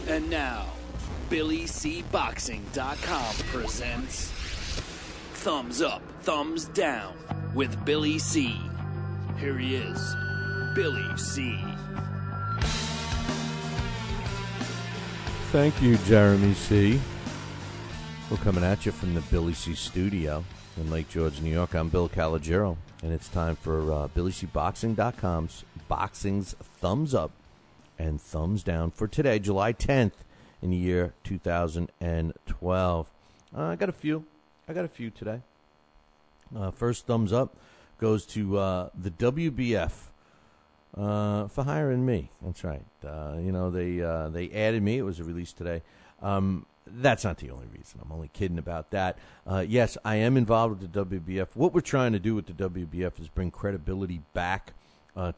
And now, BillyCBoxing.com presents Thumbs Up, Thumbs Down with Billy C. Here he is, Billy C. Thank you, Jeremy C. We're coming at you from the Billy C studio in Lake George, New York. I'm Bill Calogero, and it's time for BillyCBoxing.com's Boxing's Thumbs Up and Thumbs Down for today, July 10th in the year 2012. I got a few today. First thumbs up goes to the WBF for hiring me. That's right. They added me. It was a release today. That's not the only reason. I'm only kidding about that. Yes, I am involved with the WBF. What we're trying to do with the WBF is bring credibility back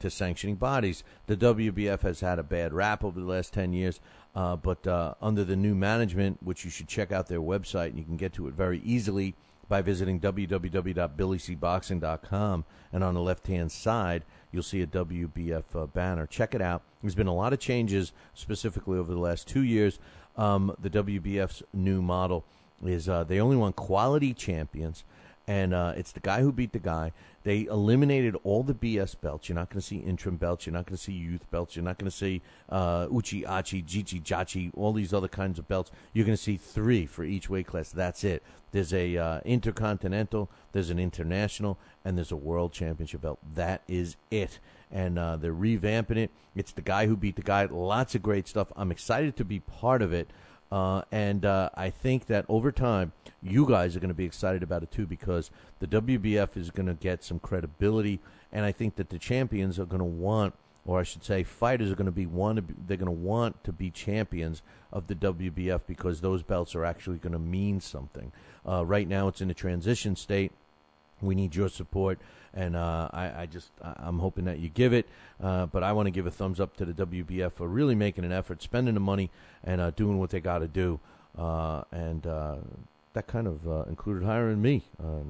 to sanctioning bodies. The WBF has had a bad rap over the last 10 years, but under the new management, which you should check out their website, and you can get to it very easily by visiting www.billycboxing.com, and on the left-hand side, you'll see a WBF banner. Check it out. There's been a lot of changes, specifically over the last 2 years. The WBF's new model is they only want quality champions, and it's the guy who beat the guy. They eliminated all the BS belts. You're not going to see interim belts. You're not going to see youth belts. You're not going to see Uchi, Achi, Jichi, Jachi, all these other kinds of belts. You're going to see 3 for each weight class. That's it. There's a intercontinental, there's an international, and there's a world championship belt. That is it. And they're revamping it. It's the guy who beat the guy. Lots of great stuff. I'm excited to be part of it. And I think that over time, you guys are going to be excited about it too, because the WBF is going to get some credibility, and I think that the champions are going to want, or I should say, fighters are going to be they're going to want to be champions of the WBF, because those belts are actually going to mean something. Right now, it's in a transition state. We need your support, and I'm hoping that you give it. But I want to give a thumbs up to the WBF for really making an effort, spending the money, and doing what they got to do. That kind of included hiring me.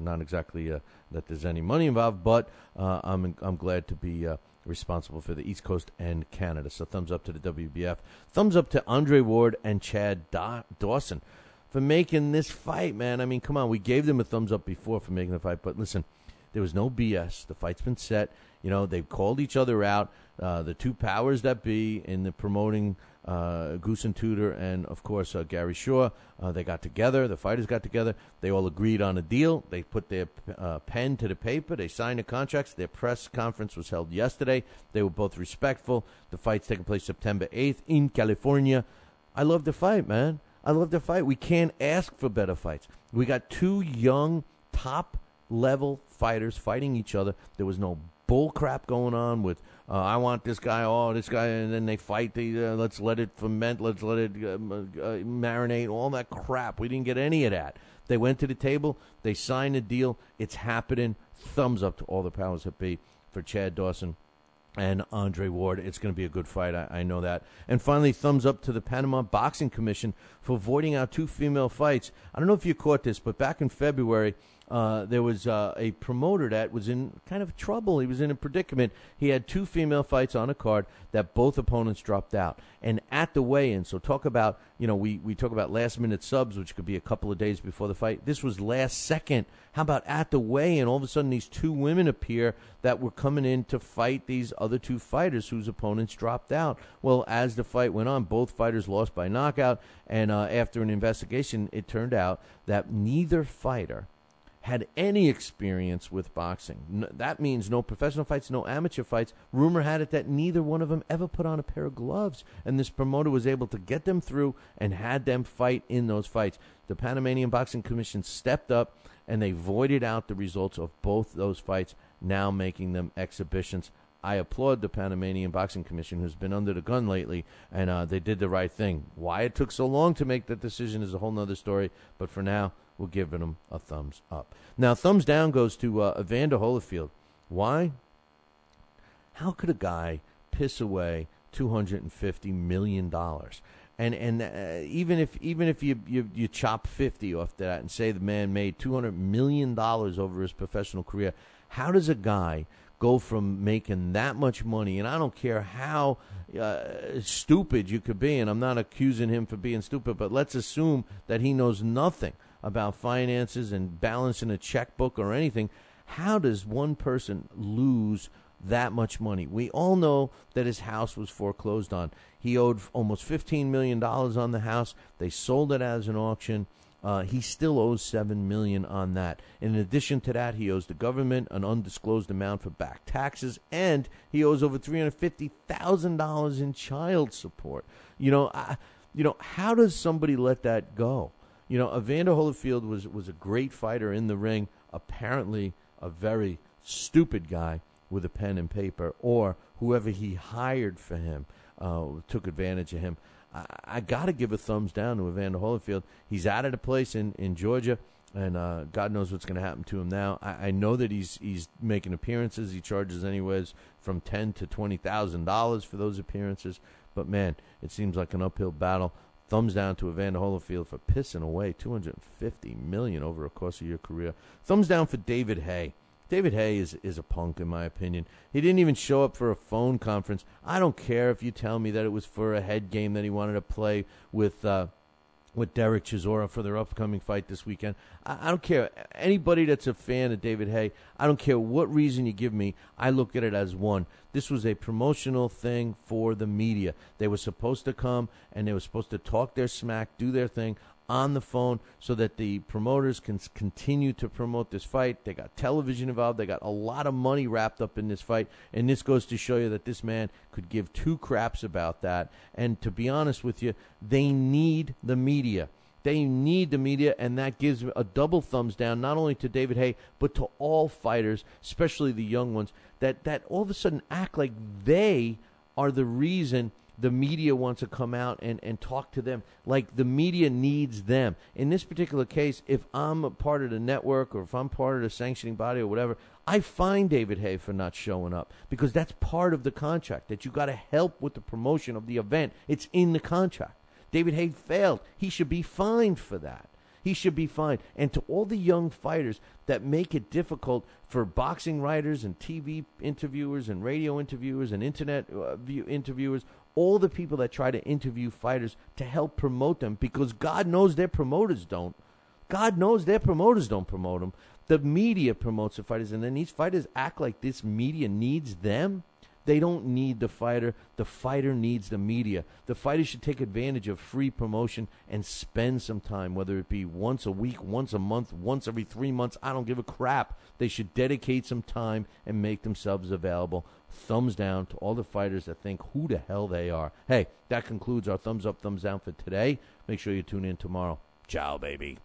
Not exactly that there's any money involved, but I'm glad to be responsible for the East Coast and Canada. So thumbs up to the WBF. Thumbs up to Andre Ward and Chad Dawson for making this fight, man. I mean, come on. We gave them a thumbs up before for making the fight, but listen, there was no BS. The fight's been set. You know, they've called each other out. The two powers that be in the promoting, Goose and Tudor and, of course, Gary Shaw, they got together. The fighters got together. They all agreed on a deal. They put their pen to the paper. They signed the contracts. Their press conference was held yesterday. They were both respectful. The fight's taking place September 8th in California. I love the fight, man. I love the fight. We can't ask for better fights. We got two young, top-level fighters fighting each other. There was no bull crap going on with I want this guy, this guy, and then they fight. Let's let it ferment, let's let it marinate, all that crap. We didn't get any of that. They went to the table, they signed a deal. It's happening. Thumbs up to all the powers that be for Chad Dawson and Andre Ward. It's going to be a good fight. I know that. And finally, thumbs up to the Panama Boxing Commission for voiding out 2 female fights. I don't know if you caught this, but back in February, there was a promoter that was in kind of trouble. He was in a predicament. He had 2 female fights on a card that both opponents dropped out. And at the weigh-in, so talk about, we talk about last-minute subs, which could be a couple of days before the fight. This was last second. How about at the weigh-in, all of a sudden these 2 women appear that were coming in to fight these other 2 fighters whose opponents dropped out. Well, as the fight went on, both fighters lost by knockout. And after an investigation, it turned out that neither fighter had any experience with boxing. That means no professional fights, no amateur fights. Rumor had it that neither one of them ever put on a pair of gloves, and this promoter was able to get them through and had them fight in those fights. The Panamanian Boxing Commission stepped up, and they voided out the results of both those fights, now making them exhibitions. I applaud the Panamanian Boxing Commission, who's been under the gun lately, and they did the right thing. Why it took so long to make that decision is a whole nother story, but for now, we're giving them a thumbs up. Now, thumbs down goes to Evander Holyfield. Why? How could a guy piss away $250 million? And even if you chop 50 off that and say the man made $200 million over his professional career, how does a guy go from making that much money, and I don't care how stupid you could be, and I'm not accusing him for being stupid, but let's assume that he knows nothing about finances and balancing a checkbook or anything. How does one person lose that much money? We all know that his house was foreclosed on. He owed almost $15 million on the house. They sold it as an auction. He still owes $7 million on that. In addition to that, he owes the government an undisclosed amount for back taxes, and he owes over $350,000 in child support. How does somebody let that go? Evander Holyfield was a great fighter in the ring. Apparently, a very stupid guy with a pen and paper, or whoever he hired for him took advantage of him. I got to give a thumbs down to Evander Holyfield. He's out of the place in Georgia, and God knows what's going to happen to him now. I know that he's making appearances. He charges anywhere from $10,000 to $20,000 for those appearances. But, man, it seems like an uphill battle. Thumbs down to Evander Holyfield for pissing away $250 million over the course of your career. Thumbs down for David Haye. David Haye is a punk, in my opinion. He didn't even show up for a phone conference. I don't care if you tell me that it was for a head game that he wanted to play with Derek Chisora for their upcoming fight this weekend. I don't care. Anybody that's a fan of David Haye, I don't care what reason you give me, I look at it as one. This was a promotional thing for the media. They were supposed to come, and they were supposed to talk their smack, do their thing on the phone so that the promoters can continue to promote this fight. They got television involved. They got a lot of money wrapped up in this fight, and this goes to show you that this man could give two craps about that. And to be honest with you, they need the media. They need the media, and that gives a double thumbs down, not only to David Haye, but to all fighters, especially the young ones, that all of a sudden act like they are the reason the media wants to come out and talk to them, like the media needs them. In this particular case, if I'm a part of the network or if I'm part of the sanctioning body or whatever, I fine David Haye for not showing up, because that's part of the contract, that you got to help with the promotion of the event. It's in the contract. David Haye failed. He should be fined for that. He should be fined. And to all the young fighters that make it difficult for boxing writers and TV interviewers and radio interviewers and internet interviewers, all the people that try to interview fighters to help promote them, because God knows their promoters don't. God knows their promoters don't promote them. The media promotes the fighters, and then these fighters act like this media needs them. They don't need the fighter. The fighter needs the media. The fighter should take advantage of free promotion and spend some time, whether it be once a week, once a month, once every 3 months. I don't give a crap. They should dedicate some time and make themselves available. Thumbs down to all the fighters that think who the hell they are. Hey, that concludes our thumbs up, thumbs down for today. Make sure you tune in tomorrow. Ciao, baby.